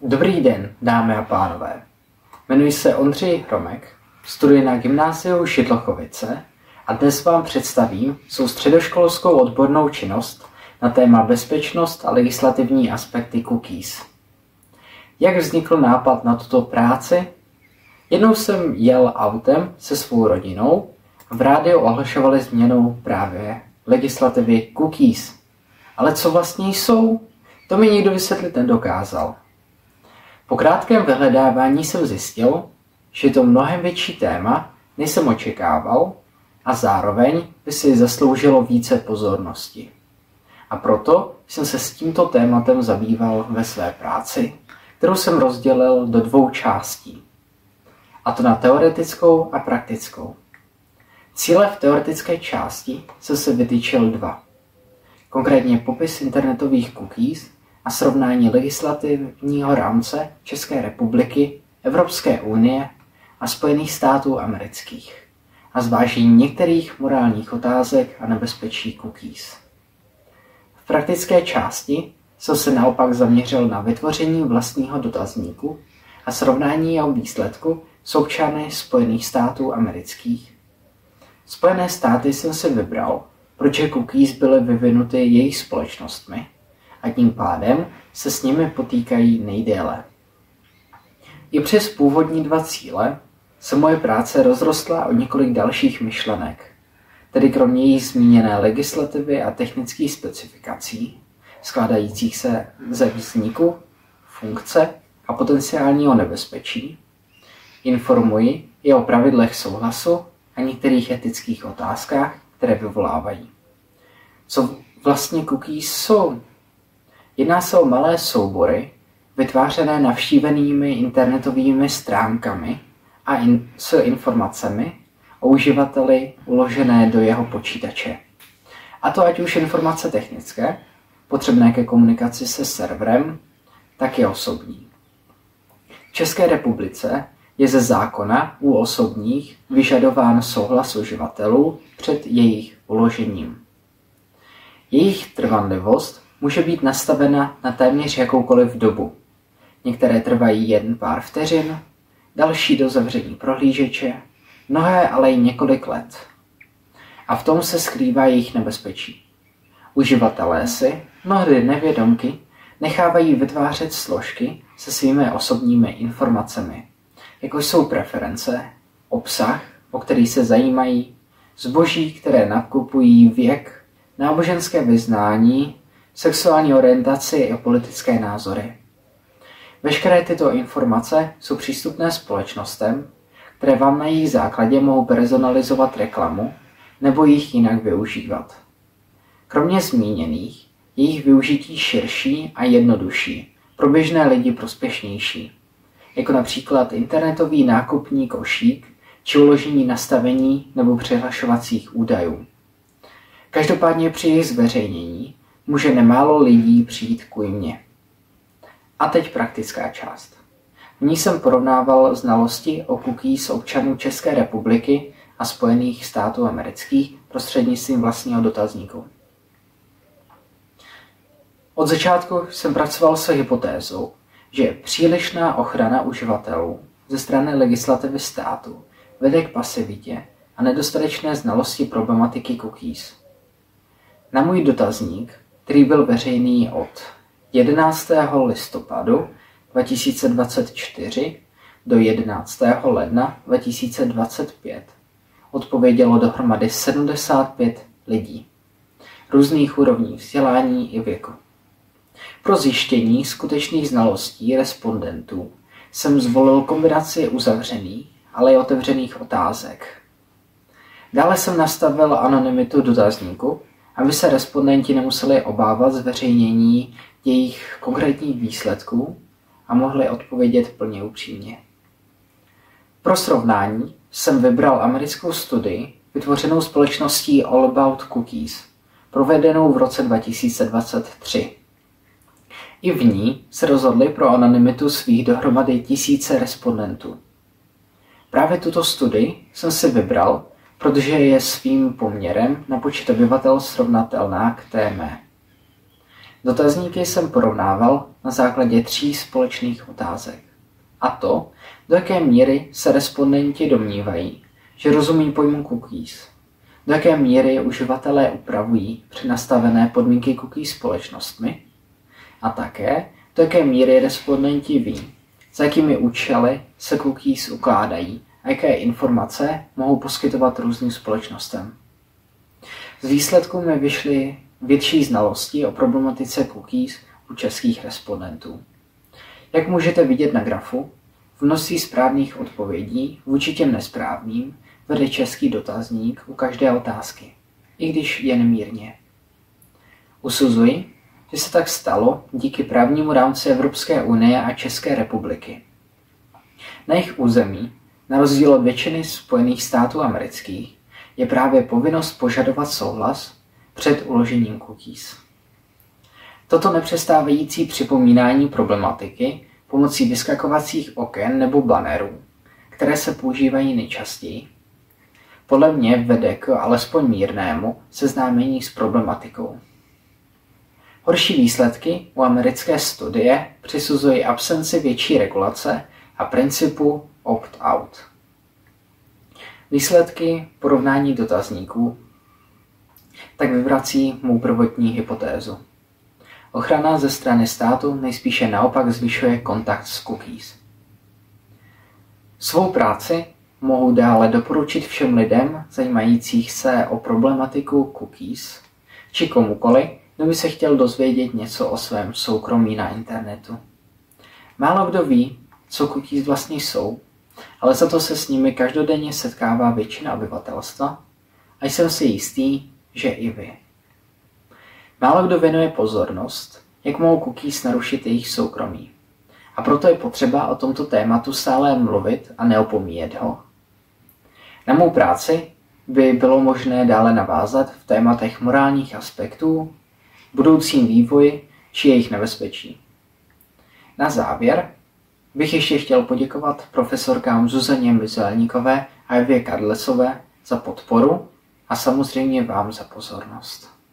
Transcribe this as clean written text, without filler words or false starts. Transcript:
Dobrý den, dámy a pánové. Jmenuji se Ondřej Hromek, studuji na gymnáziu Židlochovice a dnes vám představím svou středoškolskou odbornou činnost na téma bezpečnost a legislativní aspekty cookies. Jak vznikl nápad na tuto práci? Jednou jsem jel autem se svou rodinou a v rádiu ohlašovali změnu právě legislativy cookies. Ale co vlastně jsou? To mi nikdo vysvětlit nedokázal. Po krátkém vyhledávání jsem zjistil, že je to mnohem větší téma, než jsem očekával, a zároveň by si zasloužilo více pozornosti. A proto jsem se s tímto tématem zabýval ve své práci, kterou jsem rozdělil do 2 částí. A to na teoretickou a praktickou. Cíle v teoretické části jsem se vytyčil 2. Konkrétně popis internetových cookies a srovnání legislativního rámce České republiky, Evropské unie a Spojených států amerických a zvážení některých morálních otázek a nebezpečí cookies. V praktické části jsem se naopak zaměřil na vytvoření vlastního dotazníku a srovnání jeho výsledku s občany Spojených států amerických. Spojené státy jsem si vybral, protože cookies byly vyvinuty jejich společnostmi a tím pádem se s nimi potýkají nejdéle. I přes původní 2 cíle se moje práce rozrostla o několik dalších myšlenek, tedy kromě jejich zmíněné legislativy a technických specifikací, skládajících se ze vzniku, funkce a potenciálního nebezpečí, informuji i o pravidlech souhlasu a některých etických otázkách, které vyvolávají. Co vlastně cookies jsou? Jedná se o malé soubory, vytvářené navštívenými internetovými stránkami a s informacemi o uživateli uložené do jeho počítače. A to ať už informace technické, potřebné ke komunikaci se serverem, tak i osobní. V České republice je ze zákona u osobních vyžadován souhlas uživatelů před jejich uložením. Jejich trvanlivost může být nastavena na téměř jakoukoliv dobu. Některé trvají jen pár vteřin, další do zavření prohlížeče, mnohé ale i několik let. A v tom se skrývá jejich nebezpečí. Uživatelé si, mnohdy nevědomky, nechávají vytvářet složky se svými osobními informacemi, jako jsou preference, obsah, o který se zajímají, zboží, které nakupují, věk, náboženské vyznání, sexuální orientaci a politické názory. Veškeré tyto informace jsou přístupné společnostem, které vám na jejich základě mohou personalizovat reklamu nebo jich jinak využívat. Kromě zmíněných, jejich využití širší a jednodušší, pro běžné lidi prospěšnější, jako například internetový nákupní košík či uložení nastavení nebo přihlašovacích údajů. Každopádně při jejich zveřejnění může nemálo lidí přijít k újmě. A teď praktická část. V ní jsem porovnával znalosti o cookies občanů České republiky a Spojených států amerických prostřednictvím vlastního dotazníku. Od začátku jsem pracoval s hypotézou, že přílišná ochrana uživatelů ze strany legislativy státu vede k pasivitě a nedostatečné znalosti problematiky cookies. Na můj dotazník, který byl veřejný od 11. listopadu 2024 do 11. ledna 2025, odpovědělo dohromady 75 lidí, různých úrovní vzdělání i věku. Pro zjištění skutečných znalostí respondentů jsem zvolil kombinaci uzavřených, ale i otevřených otázek. Dále jsem nastavil anonymitu dotazníku, aby se respondenti nemuseli obávat zveřejnění jejich konkrétních výsledků a mohli odpovědět plně upřímně. Pro srovnání jsem vybral americkou studii vytvořenou společností All About Cookies, provedenou v roce 2023. I v ní se rozhodli pro anonymitu svých dohromady tisíce respondentů. Právě tuto studii jsem si vybral, protože je svým poměrem na počet obyvatel srovnatelná k té mé. Dotazníky jsem porovnával na základě 3 společných otázek. A to, do jaké míry se respondenti domnívají, že rozumí pojmu cookies, do jaké míry uživatelé upravují přednastavené podmínky cookies společnostmi a také, do jaké míry respondenti ví, za jakými účely se cookies ukládají a jaké informace mohou poskytovat různým společnostem. Z výsledků mi vyšly větší znalosti o problematice cookies u českých respondentů. Jak můžete vidět na grafu, v množství správných odpovědí vůči těm nesprávným vede český dotazník u každé otázky, i když jen mírně. Usuzuji, že se tak stalo díky právnímu rámci Evropské unie a České republiky. Na jejich území, na rozdíl od většiny Spojených států amerických, je právě povinnost požadovat souhlas před uložením cookies. Toto nepřestávající připomínání problematiky pomocí vyskakovacích oken nebo bannerů, které se používají nejčastěji, podle mě vede k alespoň mírnému seznámení s problematikou. Horší výsledky u americké studie přisuzují absenci větší regulace a principu opt-out. Výsledky porovnání dotazníků tak vyvrací mou prvotní hypotézu. Ochrana ze strany státu nejspíše naopak zvyšuje kontakt s cookies. Svou práci mohu dále doporučit všem lidem zajímajících se o problematiku cookies, či komukoli, kdo by se chtěl dozvědět něco o svém soukromí na internetu. Málo kdo ví, co cookies vlastně jsou, ale za to se s nimi každodenně setkává většina obyvatelstva a jsem si jistý, že i vy. Málo kdo věnuje pozornost, jak mohou cookies narušit jejich soukromí. A proto je potřeba o tomto tématu stále mluvit a neopomíjet ho. Na mou práci by bylo možné dále navázat v tématech morálních aspektů, budoucím vývoji či jejich nebezpečí. Na závěr bych ještě chtěl poděkovat profesorkám Zuzaně Mizelníkové a Evě Kadlecové za podporu a samozřejmě vám za pozornost.